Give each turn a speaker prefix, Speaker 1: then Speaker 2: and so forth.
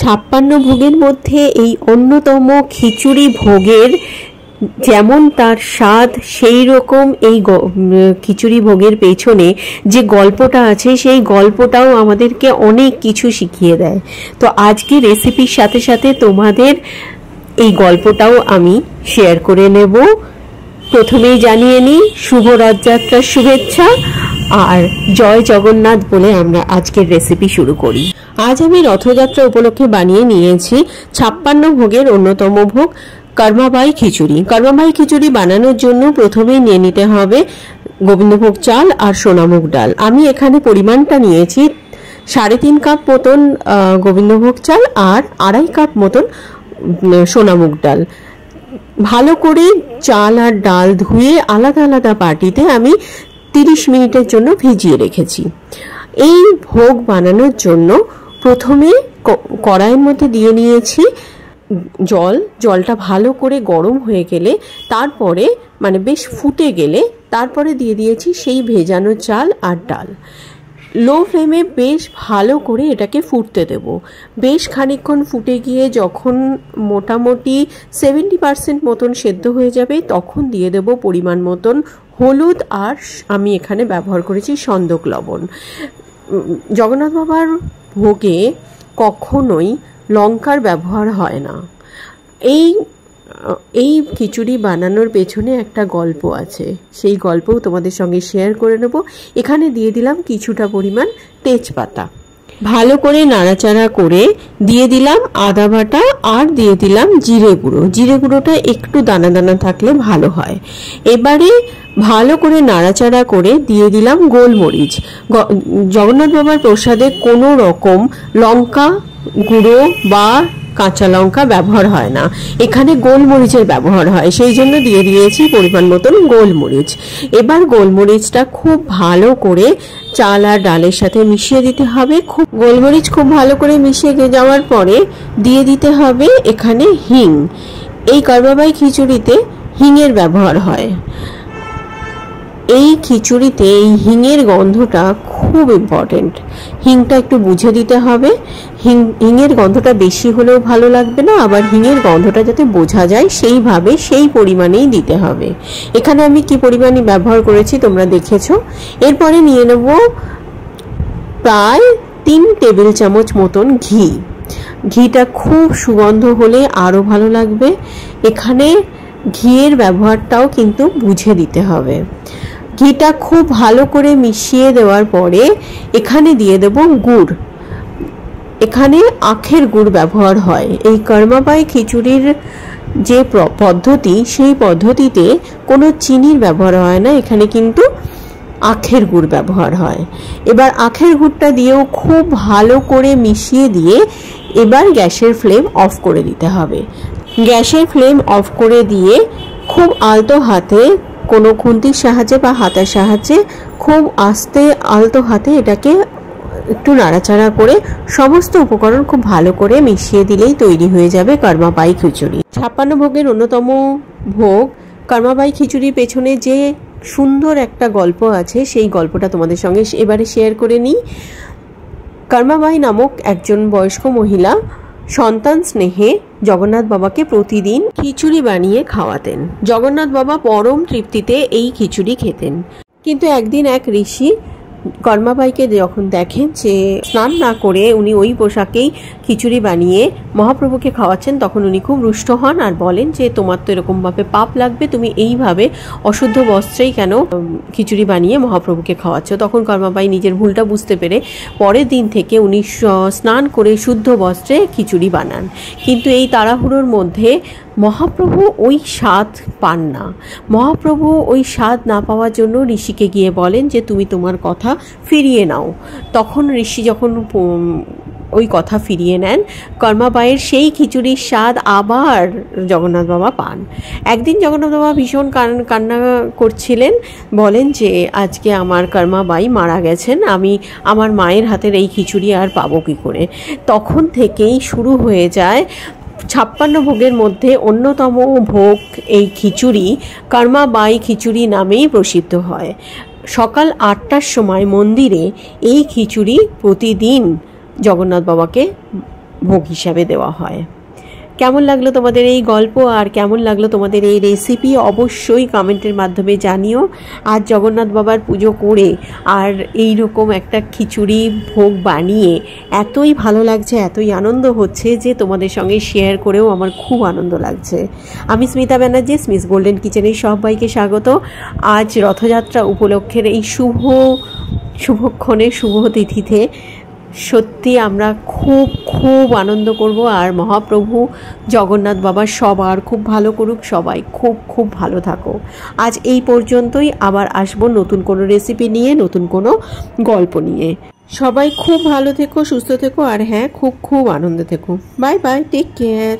Speaker 1: 56 ভোগের মধ্যে এই অন্যতম খিচুড়ি ভোগের যেমন তার স্বাদ, সেই রকম এই খিচুড়ি ভোগের পেছনে যে গল্পটা আছে সেই গল্পটাও আমাদেরকে অনেক কিছু শিখিয়ে দেয়। তো আজকে রেসিপির সাথে সাথে তোমাদের এই গল্পটাও আমি শেয়ার করে নেব। প্রথমেই জানিয়ে নিই শুভ রথযাত্রার শুভেচ্ছা আর জয় জগন্নাথ বলে আমরা আজকের রেসিপি শুরু করি। আজ আমি রথযাত্রা উপলক্ষে বানিয়ে নিয়েছি 56 ভোগের অন্যতম ভোগ কর্মাবাই খিচুড়ি। কর্মাবাই খিচুড়ি বানানোর জন্য প্রথমেই নিয়ে নিতে হবে গোবিন্দভোগ চাল আর সোনামুগ ডাল। আমি এখানে পরিমাণটা নিয়েছি 3.5 কাপ মতন গোবিন্দভোগ চাল আর 2.5 কাপ মতন সোনামুগ ডাল। ভালো করে চাল আর ডাল ধুয়ে আলাদা আলাদা বাটিতে আমি 30 মিনিটের জন্য ভিজিয়ে রেখেছি। এই ভোগ বানানোর জন্য প্রথমে কড়াইয়ের মধ্যে দিয়ে নিয়েছি জলটা ভালো করে গরম হয়ে গেলে তারপরে বেশ ফুটে গেলে তারপরে দিয়ে দিয়েছি সেই ভেজানো চাল আর ডাল। লো ফ্লেমে বেশ ভালো করে এটাকে ফুটতে দেব। বেশ খানিকক্ষণ ফুটে গিয়ে যখন মোটামুটি 70% মতন সেদ্ধ হয়ে যাবে তখন দিয়ে দেব পরিমাণ মতন হলুদ, আর আমি এখানে ব্যবহার করেছি সন্দক লবণ। জগন্নাথ বাবার ভোগে কখনোই লঙ্কার ব্যবহার হয় না। এই খিচুড়ি বানানোর পেছনে একটা গল্প আছে, সেই গল্পও তোমাদের সঙ্গে শেয়ার করে নেব। এখানে দিয়ে দিলাম কিছুটা পরিমাণ তেজপাতা। ভালো করে নাড়াচাড়া করে দিয়ে দিলাম আদা বাটা আর দিয়ে দিলাম জিরে গুঁড়ো। জিরে গুঁড়োটা একটু দানা দানা থাকলে ভালো হয়। এবারে ভালো করে নাড়াচাড়া করে দিয়ে দিলাম গোলমরিচ। জগন্নাথ বাবার প্রসাদে কোনো রকম লঙ্কা গুঁড়ো বা কাঁচা লঙ্কা ব্যবহার হয় না, এখানে গোলমরিচের ব্যবহার হয়, সেই জন্য দিয়ে দিয়েছি পরিমাণ মতন গোলমরিচ। এবার গোলমরিচটা খুব ভালো করে চাল আর ডালের সাথে মিশিয়ে দিতে হবে। গোলমরিচ খুব ভালো করে মিশিয়ে যাওয়ার পরে দিয়ে দিতে হবে এখানে হিং। এই কর্মাবাই খিচুড়িতে হিঙের ব্যবহার হয়। এই খিচুড়িতে এই হিঙের গন্ধটা খুব ইম্পর্টেন্ট। হিংটা একটু বুঝে দিতে হবে। হিঙের গন্ধটা বেশি হলেও ভালো লাগবে না, আবার হিঙের গন্ধটা যাতে বোঝা যায় সেইভাবে সেই পরিমাণেই দিতে হবে। এখানে আমি কি পরিমাণে ব্যবহার করেছি তোমরা দেখেছো। এরপরে নিয়ে নেব প্রায় 3 টেবিল চামচ মতন ঘি। ঘিটা খুব সুগন্ধ হলে আরো ভালো লাগবে। এখানে ঘিয়ের ব্যবহারটাও কিন্তু বুঝে দিতে হবে। ঘিটা খুব ভালো করে মিশিয়ে দেওয়ার পরে এখানে দিয়ে দেব গুড়। এখানে আখের গুড় ব্যবহার হয়। এই কর্মাবাই খিচুড়ির যে পদ্ধতি সেই পদ্ধতিতে কোনো চিনির ব্যবহার হয় না, এখানে কিন্তু আখের গুড় ব্যবহার হয়। এবার আখের গুড়টা দিয়েও খুব ভালো করে মিশিয়ে দিয়ে এবার গ্যাসের ফ্লেম অফ করে দিতে হবে। গ্যাসের ফ্লেম অফ করে দিয়ে খুব আলতো হাতে, কোনো খুন্তির সাহায্যে বা হাতের সাহায্যে খুব আস্তে আলতো হাতে এটাকে একটু নাড়াচাড়া করে সমস্ত উপকরণ খুব ভালো করে মিশিয়ে দিলেই তৈরি হয়ে যাবে কর্মাবাই খিচুড়ি। 56 ভোগের অন্যতম ভোগ কর্মাবাই খিচুড়ির পেছনে যে সুন্দর একটা গল্প আছে সেই গল্পটা তোমাদের সঙ্গে এবারে শেয়ার করে নিই। কর্মাবাই নামক একজন বয়স্ক মহিলা সন্তান স্নেহে জগন্নাথ বাবাকে প্রতিদিন খিচুড়ি বানিয়ে খাওয়াতেন। জগন্নাথ বাবা পরম তৃপ্তিতে এই খিচুড়ি খেতেন। কিন্তু একদিন এক ঋষি কর্মাবাইকে যখন দেখেন যে স্নান না করে উনি ওই পোশাকেই খিচুড়ি বানিয়ে মহাপ্রভুকে খাওয়াচ্ছেন, তখন উনি খুব রুষ্ট হন আর বলেন যে তোমার তো এরকমভাবে পাপ লাগবে, তুমি এইভাবে অশুদ্ধ বস্ত্রেই কেন খিচুড়ি বানিয়ে মহাপ্রভুকে খাওয়াচ্ছ। তখন কর্মাবাই নিজের ভুলটা বুঝতে পেরে পরের দিন থেকে উনি স্নান করে শুদ্ধ বস্ত্রে খিচুড়ি বানান। কিন্তু এই তাড়াহুড়োর মধ্যে মহাপ্রভু ওই স্বাদ পান না। মহাপ্রভু ওই স্বাদ না পাওয়ার জন্য ঋষিকে গিয়ে বলেন যে তুমি তোমার কথা ফিরিয়ে নাও। তখন ঋষি যখন ওই কথা ফিরিয়ে নেন, কর্মাবাইয়ের সেই খিচুড়ির স্বাদ আবার জগন্নাথ বাবা পান। একদিন জগন্নাথ বাবা ভীষণ কান্না করছিলেন, বলেন যে আজকে আমার কর্মাবাই মারা গেছেন, আমি আমার মায়ের হাতের এই খিচুড়ি আর পাবো কী করে। তখন থেকেই শুরু হয়ে যায় 56 ভোগের মধ্যে অন্যতম ভোগ এই খিচুড়ি কর্মাবাই খিচুড়ি নামেই প্রসিদ্ধ হয়। সকাল 8টার সময় মন্দিরে এই খিচুড়ি প্রতিদিন জগন্নাথ বাবাকে ভোগ হিসাবে দেওয়া হয়। কেমন লাগলো তোমাদের এই গল্প আর কেমন লাগলো তোমাদের এই রেসিপি অবশ্যই কমেন্টের মাধ্যমে জানিও। আজ জগন্নাথ বাবার পুজো করে আর এই রকম একটা খিচুড়ি ভোগ বানিয়ে এতই ভালো লাগছে, এতই আনন্দ হচ্ছে যে তোমাদের সঙ্গে শেয়ার করেও আমার খুব আনন্দ লাগছে। আমি স্মিতা ব্যানার্জি, স্মিস গোল্ডেন কিচেনে সবাইকে স্বাগত। আজ রথযাত্রা উপলক্ষের এই শুভক্ষণে শুভ তিথিতে সত্যি আমরা খুব খুব আনন্দ করব। আর মহাপ্রভু জগন্নাথ বাবা সবার খুব ভালো করুক, সবাই খুব খুব ভালো থাকো। আজ এই পর্যন্তই, আবার আসবো নতুন কোনো রেসিপি নিয়ে, নতুন কোনো গল্প নিয়ে। সবাই খুব ভালো থেকো, সুস্থ থেকো, আর হ্যাঁ খুব খুব আনন্দে থেকো। Bye bye, take care.